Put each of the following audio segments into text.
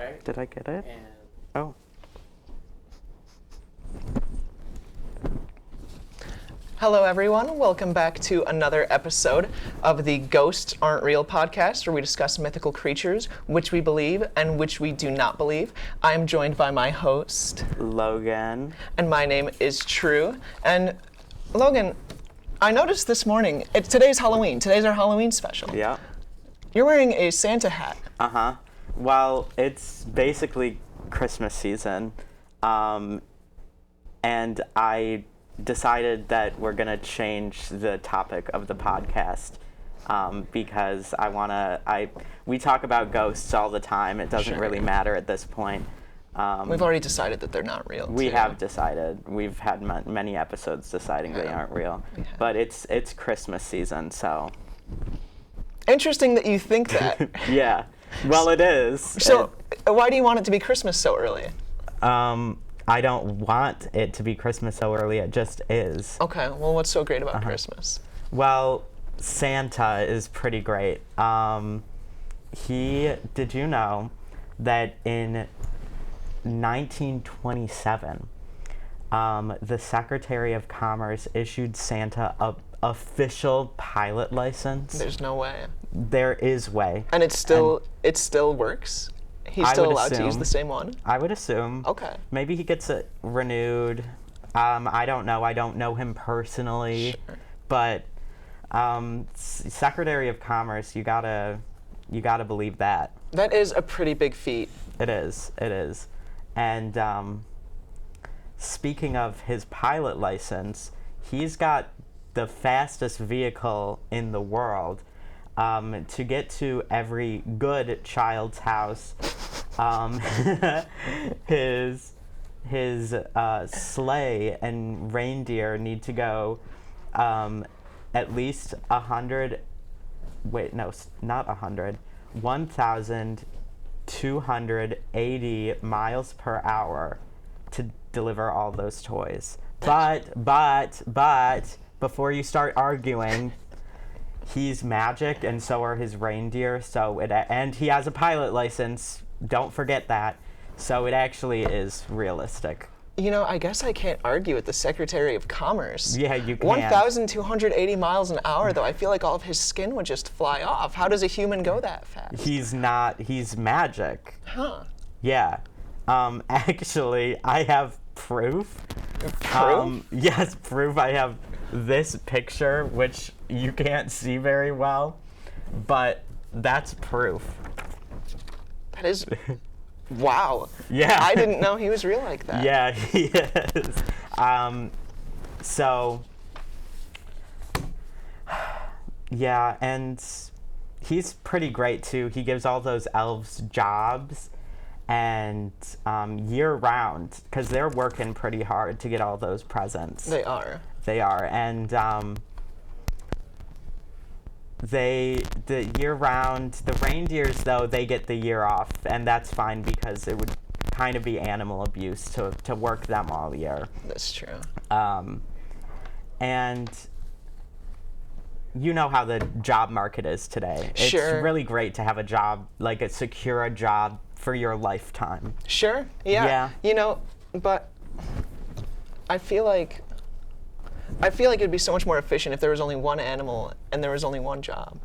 start. Did I get it? And Oh. Hello, everyone. Welcome back to another episode of the Ghosts Aren't Real podcast, where we discuss mythical creatures, which we believe and which we do not believe. I am joined by my host, Logan. and my name is True. And Logan, I noticed this morning, today's Halloween. Today's our Halloween special. Yeah. You're wearing a Santa hat. Uh-huh. Well, it's basically Christmas season. And I decided that we're going to change the topic of the podcast because we talk about ghosts all the time. It doesn't really matter at this point. We've already decided that they're not real. We have decided. We've had many episodes deciding they aren't real. But it's Christmas season, so. Interesting that you think that. Yeah. Well, it is. So, why do you want it to be Christmas so early? I don't want it to be Christmas so early, it just is. Okay, well, what's so great about Christmas? Well, Santa is pretty great. Did you know that in 1927, the Secretary of Commerce issued Santa a official pilot license? There's no way. There is way. And it still works? He's still allowed to use the same one? I would assume. Okay. Maybe he gets it renewed. I don't know. I don't know him personally. Sure. But Secretary of Commerce, you gotta believe that. That is a pretty big feat. It is. It is. And speaking of his pilot license, he's got the fastest vehicle in the world. To get to every good child's house, his sleigh and reindeer need to go at least 1,280 miles per hour to deliver all those toys. But before you start arguing, he's magic, and so are his reindeer. And he has a pilot license. Don't forget that. So it actually is realistic. You know, I guess I can't argue with the Secretary of Commerce. Yeah, you can. 1,280 miles an hour, though. I feel like all of his skin would just fly off. How does a human go that fast? He's not. He's magic. Huh. Yeah. Actually, I have proof. Proof? Yes, proof. I have this picture, which you can't see very well, but that's proof. That is... Wow. Yeah. I didn't know he was real like that. Yeah, he is. Yeah, and he's pretty great too. He gives all those elves jobs, and year-round, because they're working pretty hard to get all those presents. They are. They are, and the year-round, the reindeers, though, they get the year off, and that's fine because it would kind of be animal abuse to work them all year. That's true. And you know how the job market is today. Sure. It's really great to have a job, like a secure job for your lifetime. Sure, yeah. Yeah. You know, but I feel like it'd be so much more efficient if there was only one animal and there was only one job.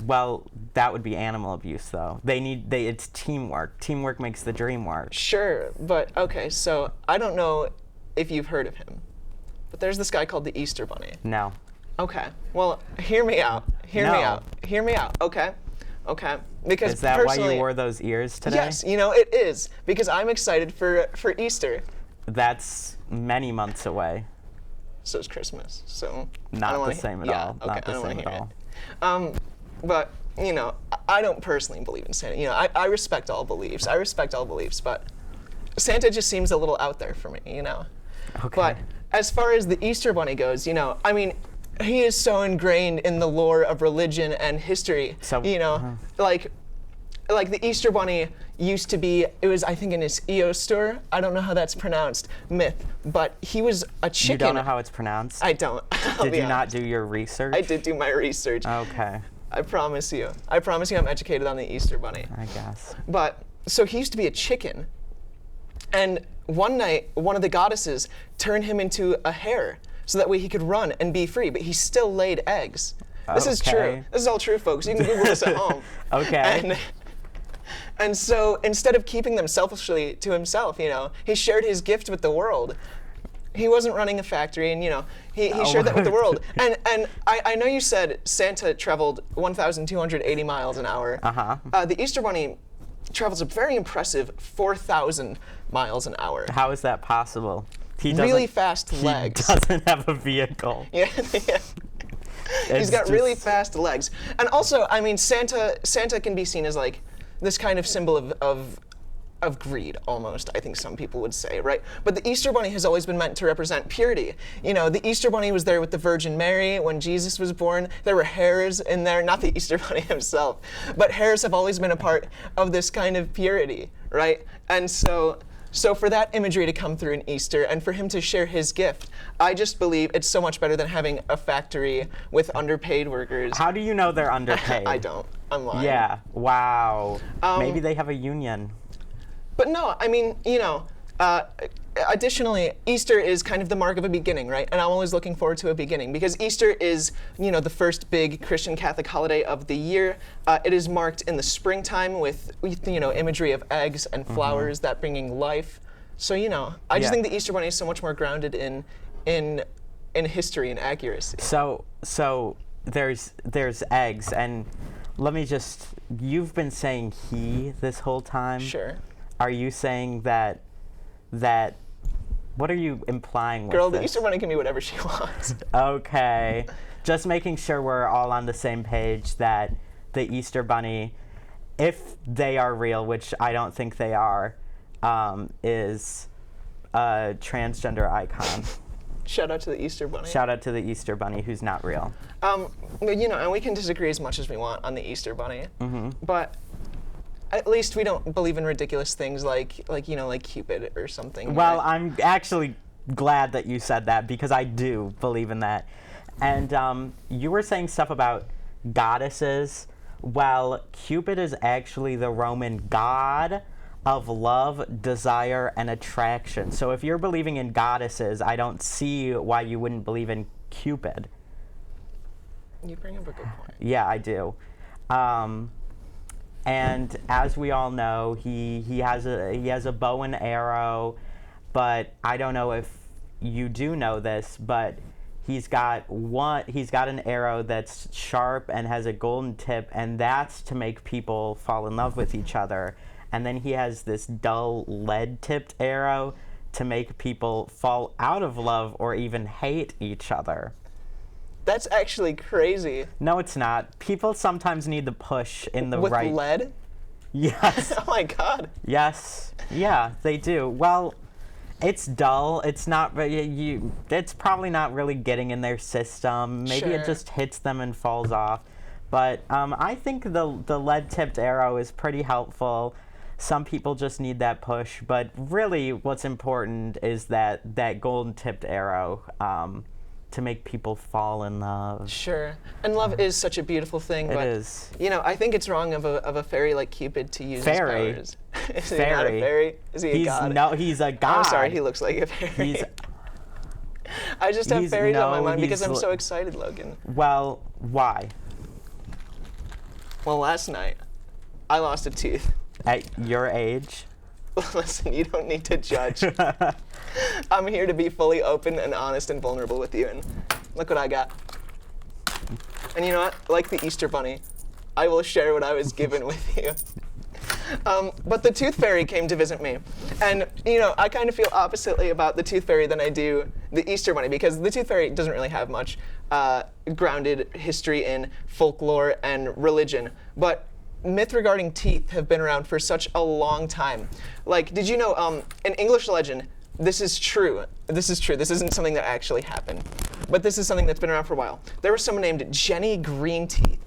Well, that would be animal abuse, though. It's teamwork. Teamwork makes the dream work. Sure, but okay, so I don't know if you've heard of him, but there's this guy called the Easter Bunny. No. Okay, well, hear me out. Hear me out. Okay. Because is that why personally, you wore those ears today? Yes, you know, it is, because I'm excited for Easter. That's many months away. So it's Christmas, so Not the same at all. Okay, Not the same at all. But, you know, I don't personally believe in Santa. You know, I respect all beliefs. But Santa just seems a little out there for me, you know? Okay. But as far as the Easter Bunny goes, you know, I mean, he is so ingrained in the lore of religion and history, So, you know, like the Easter Bunny used to be, it was, I think, in his Eostor, I don't know how that's pronounced, myth, but he was a chicken. You don't know how it's pronounced? I don't. Did you not do your research? I did do my research. Okay. I promise you. I promise you I'm educated on the Easter Bunny. I guess. But, so he used to be a chicken. And one night, one of the goddesses turned him into a hare so that way he could run and be free, but he still laid eggs. This is true. This is all true, folks. You can Google this at home. Okay. And so instead of keeping them selfishly to himself, he shared his gift with the world. He wasn't running a factory, and he shared that with the world. And I know you said Santa traveled 1,280 miles an hour. The Easter Bunny travels a very impressive 4,000 miles an hour. How is that possible? Really fast legs. He doesn't have a vehicle. Yeah. He's got really fast legs. And also, I mean, Santa can be seen as like this kind of symbol of greed, almost, I think some people would say, right? But the Easter Bunny has always been meant to represent purity. The Easter Bunny was there with the Virgin Mary when Jesus was born. There were hares in there, not the Easter Bunny himself, but hares have always been a part of this kind of purity, right? And so for that imagery to come through in Easter and for him to share his gift, I just believe it's so much better than having a factory with underpaid workers. How do you know they're underpaid? I don't. I'm lying. Yeah. Wow. Maybe they have a union. But no, I mean, additionally, Easter is kind of the mark of a beginning, right? And I'm always looking forward to a beginning because Easter is, the first big Christian Catholic holiday of the year. It is marked in the springtime with imagery of eggs and flowers that bringing life. So, I just think the Easter Bunny is so much more grounded in history and accuracy. So there's eggs, and let me just, you've been saying he this whole time. Sure. Are you saying that, what are you implying with Girl, this? the Easter Bunny can be whatever she wants. Okay. Just making sure we're all on the same page that the Easter Bunny, if they are real, which I don't think they are, is a transgender icon. Shout out to the Easter Bunny. Shout out to the Easter Bunny, who's not real. And we can disagree as much as we want on the Easter Bunny, but at least we don't believe in ridiculous things like Cupid or something. Well, right? I'm actually glad that you said that because I do believe in that. And you were saying stuff about goddesses. Well, Cupid is actually the Roman god of love, desire, and attraction. So if you're believing in goddesses, I don't see why you wouldn't believe in Cupid. You bring up a good point. Yeah, I do. And as we all know, he has a bow and arrow, but I don't know if you do know this, but he's got an arrow that's sharp and has a golden tip, and that's to make people fall in love with each other. And then he has this dull lead-tipped arrow to make people fall out of love or even hate each other. That's actually crazy. No, it's not. People sometimes need the push in the With right... With lead? Yes. Oh my god. Yes. Yeah, they do. Well, it's dull. It's not... It's probably not really getting in their system. Maybe it just hits them and falls off. But I think the lead-tipped arrow is pretty helpful. Some people just need that push. But really, what's important is that golden-tipped arrow... to make people fall in love. Sure. And love is such a beautiful thing. But, it is. I think it's wrong of a fairy like Cupid to use his powers. Is he not a fairy? Is he a god? No, he's a god. I'm sorry, he looks like a fairy. I just have fairies on my mind because I'm so excited, Logan. Well, why? Well, last night, I lost a tooth. At your age? Listen, you don't need to judge. I'm here to be fully open and honest and vulnerable with you, and look what I got. And you know what? Like the Easter Bunny, I will share what I was given with you. But the Tooth Fairy came to visit me. And, I kind of feel oppositely about the Tooth Fairy than I do the Easter Bunny, because the Tooth Fairy doesn't really have much grounded history in folklore and religion. But myth regarding teeth have been around for such a long time. Like, did you know, in English legend, this is true. This isn't something that actually happened. But this is something that's been around for a while. There was someone named Jenny Greenteeth,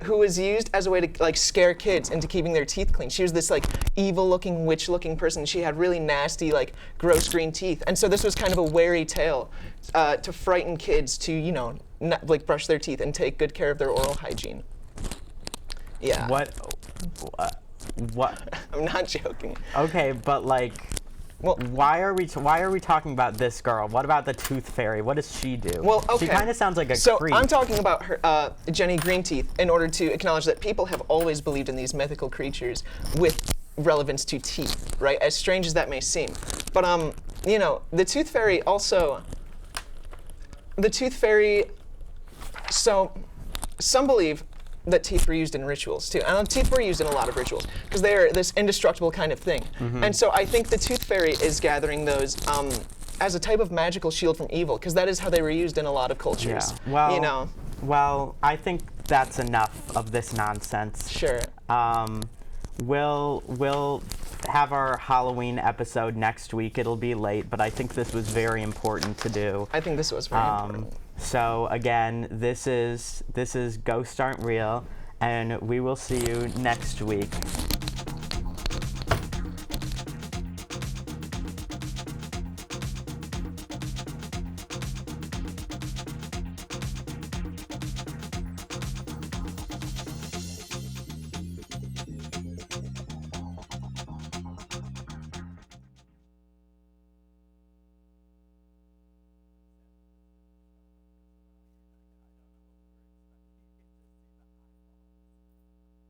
who was used as a way to scare kids into keeping their teeth clean. She was this evil-looking, witch-looking person. She had really nasty, gross green teeth. And so this was kind of a wary tale to frighten kids to, not brush their teeth and take good care of their oral hygiene. Yeah. What? I'm not joking. Okay, but like, Well, why are we talking about this girl? What about the Tooth Fairy? What does she do? well, okay. She kind of sounds like a So creep. I'm talking about her, Jenny Greenteeth, in order to acknowledge that people have always believed in these mythical creatures with relevance to teeth, right? As strange as that may seem, but you know, the Tooth Fairy also. The Tooth Fairy. So, some believe that teeth were used in rituals too. And teeth were used in a lot of rituals because they are this indestructible kind of thing. And so I think the Tooth Fairy is gathering those as a type of magical shield from evil, because that is how they were used in a lot of cultures. Yeah. Well, you know. Well, I think that's enough of this nonsense. Sure. We'll have our Halloween episode next week. It'll be late, but I think this was very important to do. I think this was very important. So again, this is Ghosts Aren't Real, and we will see you next week.